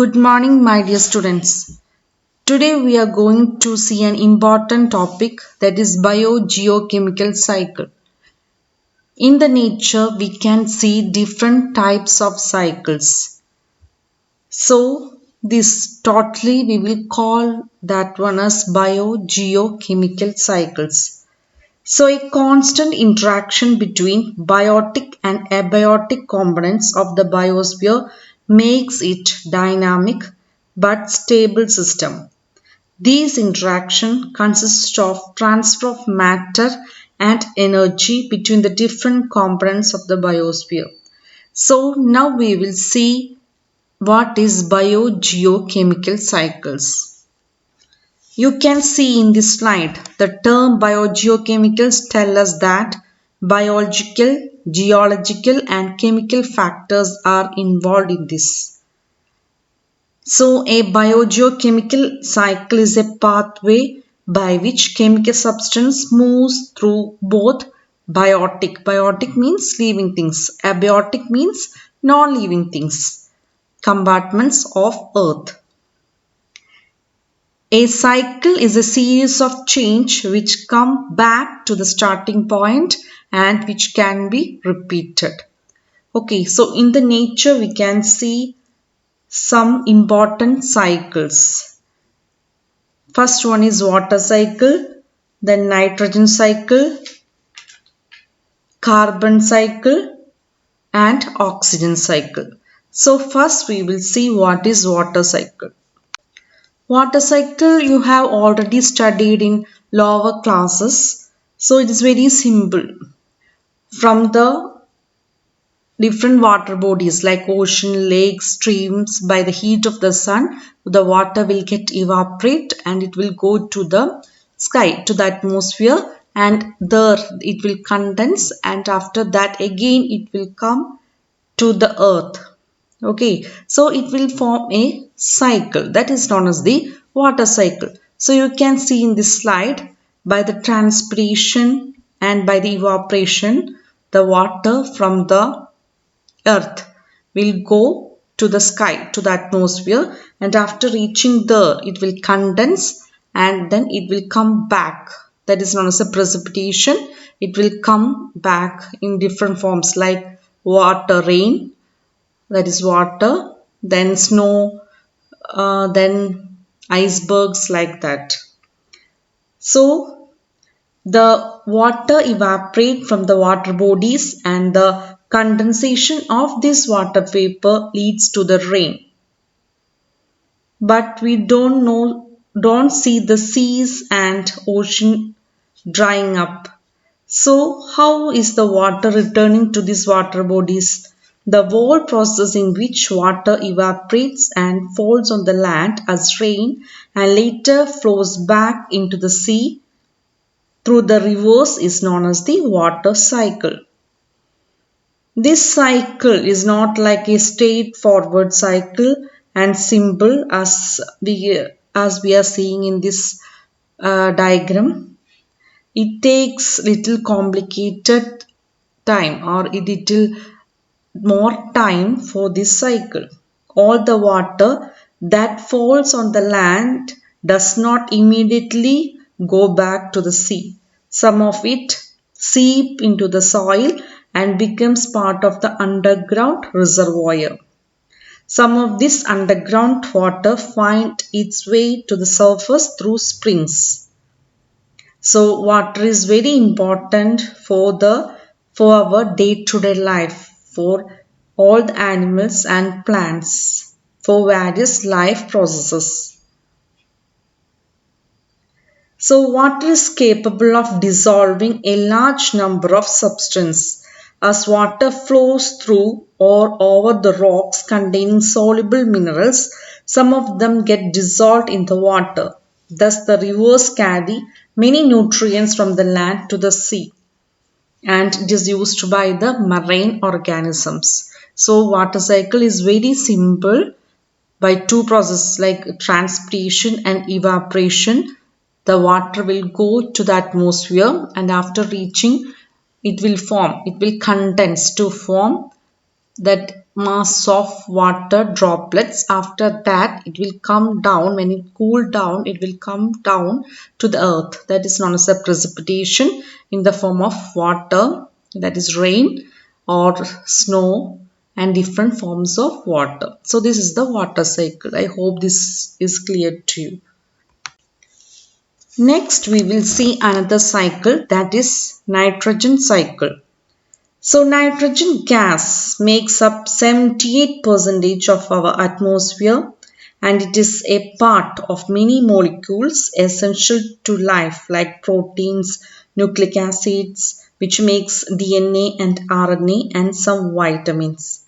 Good morning, my dear students. Today we are going to see an important topic, that is biogeochemical cycle. In the nature, we can see different types of cycles. So, this totally we will call that one as biogeochemical cycles. So, a constant interaction between biotic and abiotic components of the biosphere makes it dynamic but stable system. These interactions consist of transfer of matter and energy between the different components of the biosphere. So now we will see what is biogeochemical cycles. You can see in this slide the term biogeochemicals tell us that biological, geological and chemical factors are involved in this. So, a biogeochemical cycle is a pathway by which chemical substance moves through both biotic. Biotic means living things. Abiotic means non-living things. Compartments of Earth. A cycle is a series of change which come back to the starting point and which can be repeated. Okay, so in the nature we can see some important cycles. First one is water cycle, then nitrogen cycle, carbon cycle and oxygen cycle. So first we will see what is water cycle. Water cycle you have already studied in lower classes. So it is very simple. From the different water bodies like ocean, lakes, streams, by the heat of the sun, the water will get evaporate and it will go to the sky, to the atmosphere, and there it will condense, and after that again it will come to the earth. Okay, so it will form a cycle that is known as the water cycle. So you can see in this slide, by the transpiration and by the evaporation, the water from the earth will go to the sky, to the atmosphere, and after reaching there it will condense and then it will come back. That is known as a precipitation. It will come back in different forms like water, rain, that is water, then snow, then icebergs, like that. So the water evaporate from the water bodies and the condensation of this water vapor leads to the rain. But we don't see the seas and ocean drying up. So how is the water returning to these water bodies? The whole process in which water evaporates and falls on the land as rain and later flows back into the sea through the rivers is known as the water cycle. This cycle is not like a straightforward cycle and simple as we are seeing in this diagram. It takes little complicated time or a little more time for this cycle. All the water that falls on the land does not immediately go back to the sea. Some of it seep into the soil and becomes part of the underground reservoir. Some of this underground water finds its way to the surface through springs. So water is very important for our day-to-day life, for all the animals and plants, for various life processes. So water is capable of dissolving a large number of substances. As water flows through or over the rocks containing soluble minerals, some of them get dissolved in the water. Thus the rivers carry many nutrients from the land to the sea, and it is used by the marine organisms. So water cycle is very simple. By two processes like transpiration and evaporation, the water will go to the atmosphere, and after reaching it will condense to form that mass of water droplets. After that, it will come down. When it cool down, it will come down to the earth. That is known as a precipitation in the form of water, that is rain or snow and different forms of water. So this is the water cycle. I hope this is clear to you. Next, we will see another cycle, that is nitrogen cycle. So nitrogen gas makes up 78% of our atmosphere, and it is a part of many molecules essential to life like proteins, nucleic acids, which makes DNA and RNA, and some vitamins.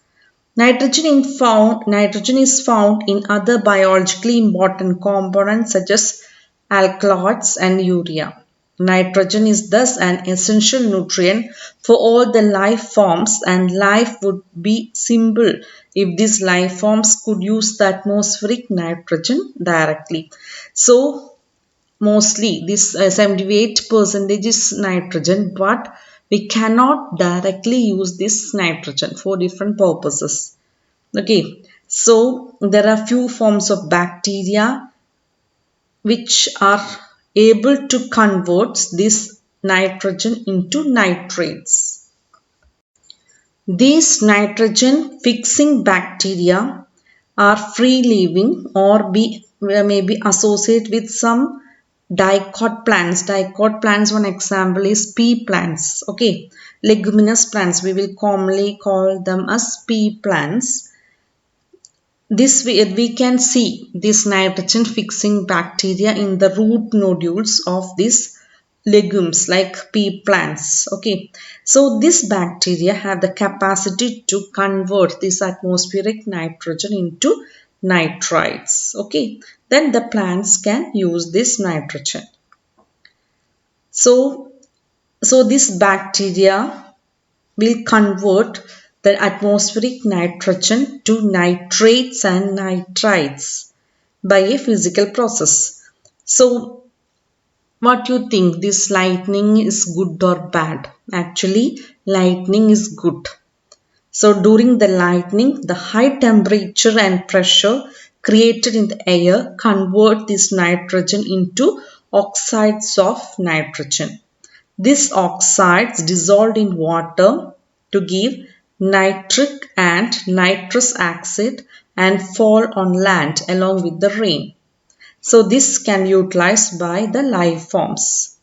Nitrogen is found in other biologically important components such as alkaloids and urea. Nitrogen is thus an essential nutrient for all the life forms, and life would be simple if these life forms could use the atmospheric nitrogen directly. So mostly this 78% is nitrogen, but we cannot directly use this nitrogen for different purposes. Okay, so there are few forms of bacteria which are able to convert this nitrogen into nitrates. These nitrogen fixing bacteria are free living or may be associated with some dicot plants. Dicot plants, one example is pea plants. Okay, leguminous plants, we will commonly call them as pea plants. This way we can see this nitrogen fixing bacteria in the root nodules of these legumes like pea plants. Okay, so this bacteria have the capacity to convert this atmospheric nitrogen into nitrites. Okay, then the plants can use this nitrogen. So this bacteria will convert the atmospheric nitrogen to nitrates and nitrites by a physical process. So what you think, this lightning is good or bad? Actually, lightning is good. So during the lightning, the high temperature and pressure created in the air convert this nitrogen into oxides of nitrogen. These oxides dissolved in water to give nitric and nitrous acid and fall on land along with the rain. So this can be utilized by the life forms.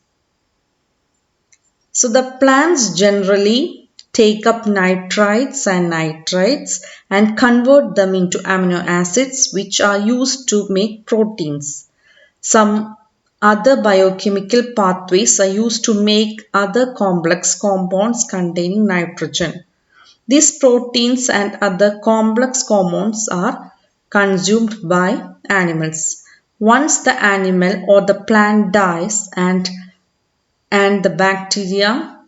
So the plants generally take up nitrites and nitrates and convert them into amino acids, which are used to make proteins. Some other biochemical pathways are used to make other complex compounds containing nitrogen. These proteins and other complex compounds are consumed by animals. Once the animal or the plant dies and the bacteria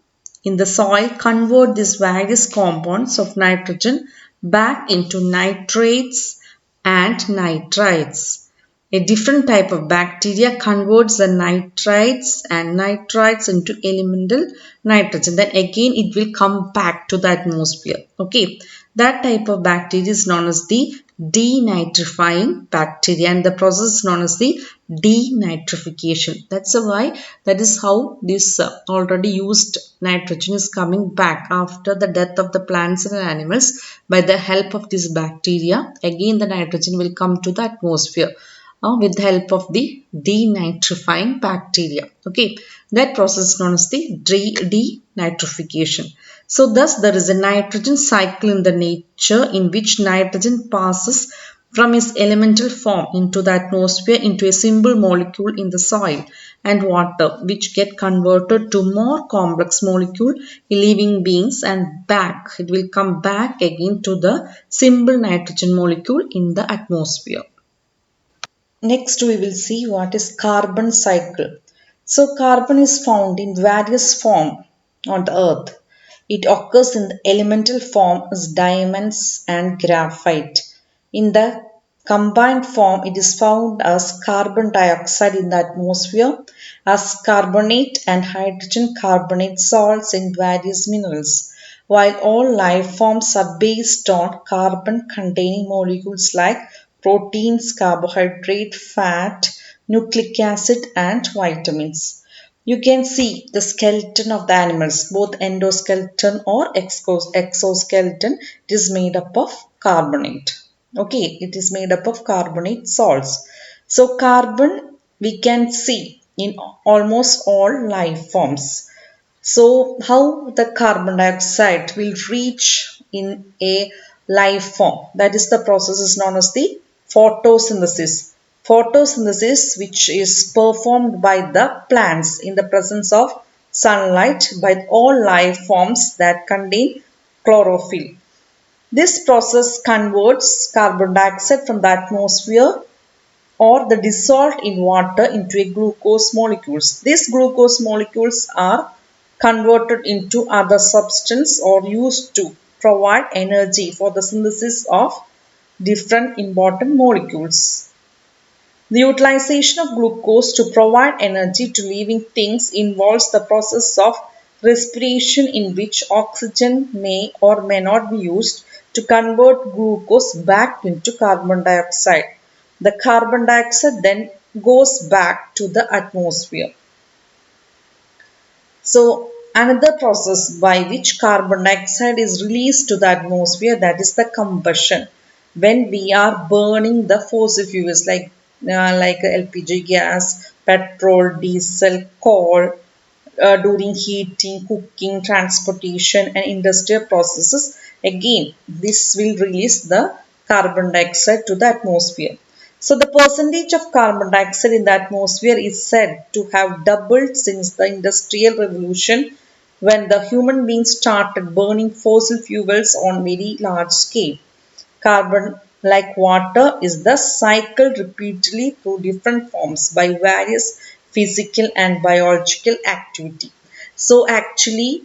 in the soil convert these various compounds of nitrogen back into nitrates and nitrites. A different type of bacteria converts the nitrites and nitrites into elemental nitrogen. Then again it will come back to the atmosphere. Okay, that type of bacteria is known as the denitrifying bacteria, and the process is known as the denitrification. That is how this already used nitrogen is coming back after the death of the plants and animals. By the help of this bacteria, again the nitrogen will come to the atmosphere with the help of the denitrifying bacteria. Okay, that process is known as the denitrification. So thus there is a nitrogen cycle in the nature in which nitrogen passes from its elemental form into the atmosphere into a simple molecule in the soil and water, which get converted to more complex molecule in living beings, and back it will come back again to the simple nitrogen molecule in the atmosphere. Next, we will see what is carbon cycle. So, carbon is found in various forms on the earth. It occurs in the elemental form as diamonds and graphite. In the combined form, it is found as carbon dioxide in the atmosphere, as carbonate and hydrogen carbonate salts in various minerals. while all life forms are based on carbon containing molecules like proteins, carbohydrate, fat, nucleic acid, and vitamins. You can see the skeleton of the animals, both endoskeleton or exoskeleton, it is made up of carbonate. Okay, it is made up of carbonate salts. So, carbon we can see in almost all life forms. So, how the carbon dioxide will reach in a life form? That is the process is known as the photosynthesis. Photosynthesis, which is performed by the plants in the presence of sunlight by all life forms that contain chlorophyll. This process converts carbon dioxide from the atmosphere or the dissolved in water into a glucose molecules. These glucose molecules are converted into other substance or used to provide energy for the synthesis of different important molecules. The utilization of glucose to provide energy to living things involves the process of respiration in which oxygen may or may not be used to convert glucose back into carbon dioxide. The carbon dioxide then goes back to the atmosphere. So, another process by which carbon dioxide is released to the atmosphere, that is the combustion. When we are burning the fossil fuels like LPG gas, petrol, diesel, coal, during heating, cooking, transportation, and industrial processes, again, this will release the carbon dioxide to the atmosphere. So, the percentage of carbon dioxide in the atmosphere is said to have doubled since the Industrial Revolution when the human beings started burning fossil fuels on very large scale. Carbon, like water, is thus cycled repeatedly through different forms by various physical and biological activity. So actually,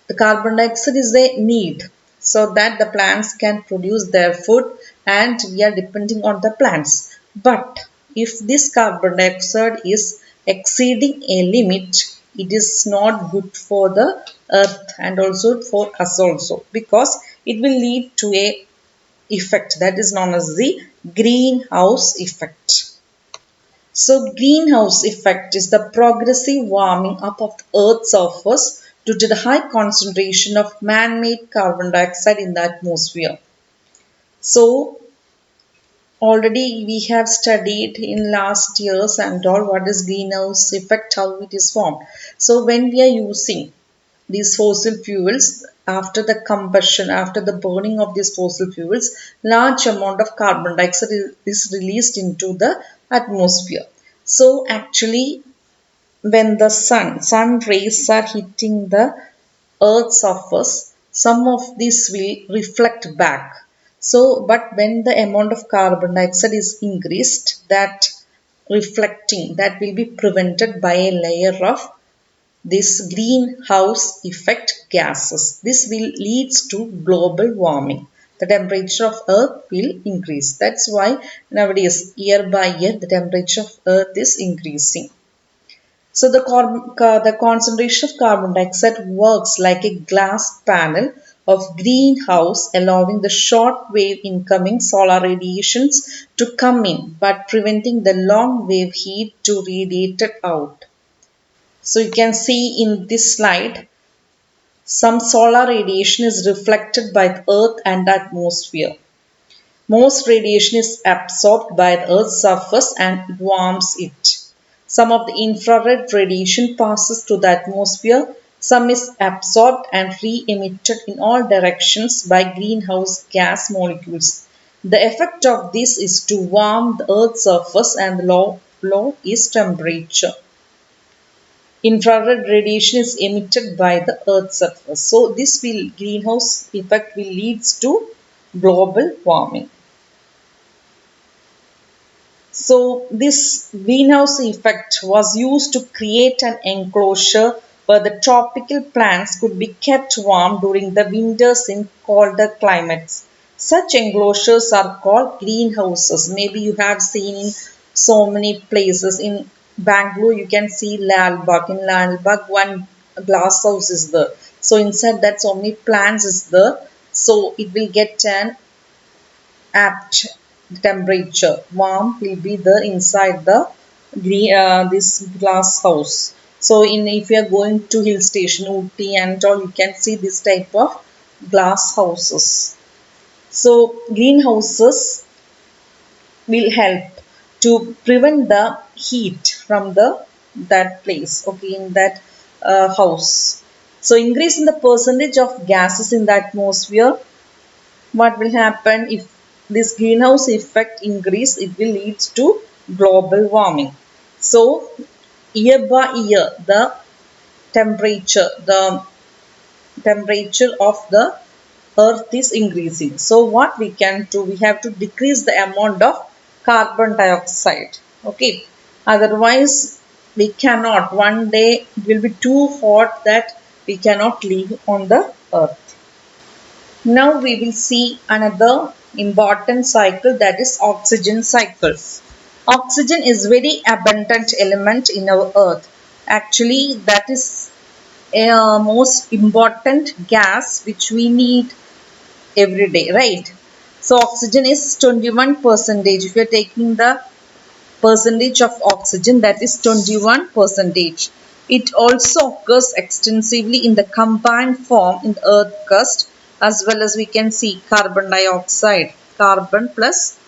the carbon dioxide is a need so that the plants can produce their food and we are depending on the plants. But if this carbon dioxide is exceeding a limit, it is not good for the earth and also for us also because it will lead to a effect that is known as the greenhouse effect. So, greenhouse effect is the progressive warming up of the Earth's surface due to the high concentration of man-made carbon dioxide in the atmosphere. So, already we have studied in last years and all what is greenhouse effect, how it is formed. So, when we are using these fossil fuels after the combustion, after the burning of these fossil fuels, large amount of carbon dioxide is released into the atmosphere. So actually when the sun rays are hitting the earth's surface, some of this will reflect back. So but when the amount of carbon dioxide is increased, that reflecting that will be prevented by a layer of this greenhouse effect gases. This will leads to global warming. The temperature of earth will increase. That's why nowadays year by year the temperature of earth is increasing. So the concentration of carbon dioxide works like a glass panel of greenhouse, allowing the short wave incoming solar radiations to come in but preventing the long wave heat to radiate it out. So you can see in this slide, some solar radiation is reflected by the earth and the atmosphere. Most radiation is absorbed by the earth's surface and warms it. Some of the infrared radiation passes to the atmosphere. Some is absorbed and re-emitted in all directions by greenhouse gas molecules. The effect of this is to warm the earth's surface and the law is temperature. Infrared radiation is emitted by the earth's surface. So this will greenhouse effect will leads to global warming. So this greenhouse effect was used to create an enclosure where the tropical plants could be kept warm during the winters in colder climates. Such enclosures are called greenhouses. Maybe you have seen in so many places. In Bangalore, you can see Lal Bagh. In Lal Bagh, one glass house is there. So inside that so many plants is there. So it will get an apt temperature. Warm will be there inside the this glass house. So in if you are going to hill station, Ooty and all, you can see this type of glass houses. So greenhouses will help to prevent the heat from the that place, okay, in that house. So increase in the percentage of gases in the atmosphere. What will happen if this greenhouse effect increase? It will lead to global warming. So year by year the temperature of the earth is increasing. So what we can do, we have to decrease the amount of carbon dioxide, okay, otherwise we cannot, one day it will be too hot that we cannot live on the earth. Now we will see another important cycle, that is oxygen cycle. Oxygen is very abundant element in our earth. Actually that is a most important gas which we need every day, right? So oxygen is 21 percentage. If you are taking the percentage of oxygen, that is 21 percentage. It also occurs extensively in the combined form in the earth crust, as well as we can see carbon dioxide, carbon plus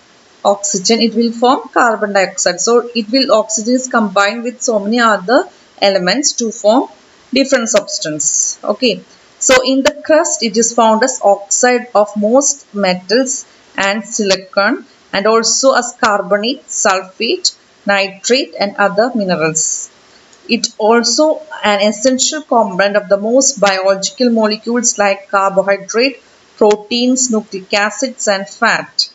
oxygen, it will form carbon dioxide. So it will, oxygen is combined with so many other elements to form different substance, okay. So in the crust it is found as oxide of most metals and silicon, and also as carbonate, sulfate, nitrate and other minerals. It also an essential component of the most biological molecules like carbohydrate, proteins, nucleic acids and fat.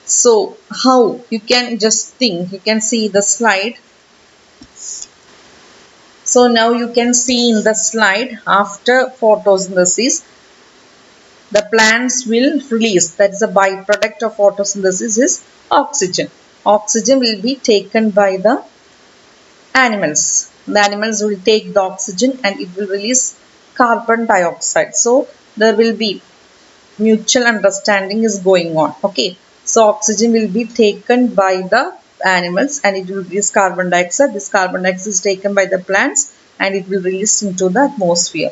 So how you can just think, you can see the slide. So now you can see in the slide, after photosynthesis the plants will release, that is a byproduct of photosynthesis, is oxygen. Oxygen will be taken by the animals. The animals will take the oxygen and it will release carbon dioxide. So there will be mutual understanding is going on, okay. So oxygen will be taken by the animals and it will release carbon dioxide. This carbon dioxide is taken by the plants and it will release into the atmosphere.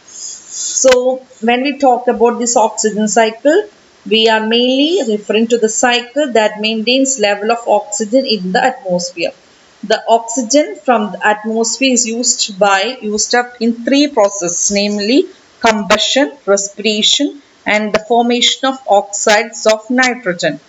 So when we talk about this oxygen cycle, we are mainly referring to the cycle that maintains level of oxygen in the atmosphere. The oxygen from the atmosphere is used up in three processes, namely combustion, respiration and the formation of oxides of nitrogen.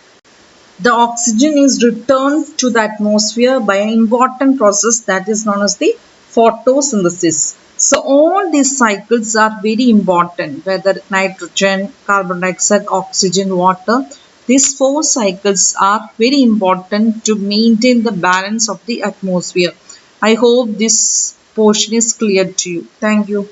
The oxygen is returned to the atmosphere by an important process that is known as the photosynthesis. So all these cycles are very important, whether nitrogen, carbon dioxide, oxygen, water. These four cycles are very important to maintain the balance of the atmosphere. I hope this portion is clear to you. Thank you.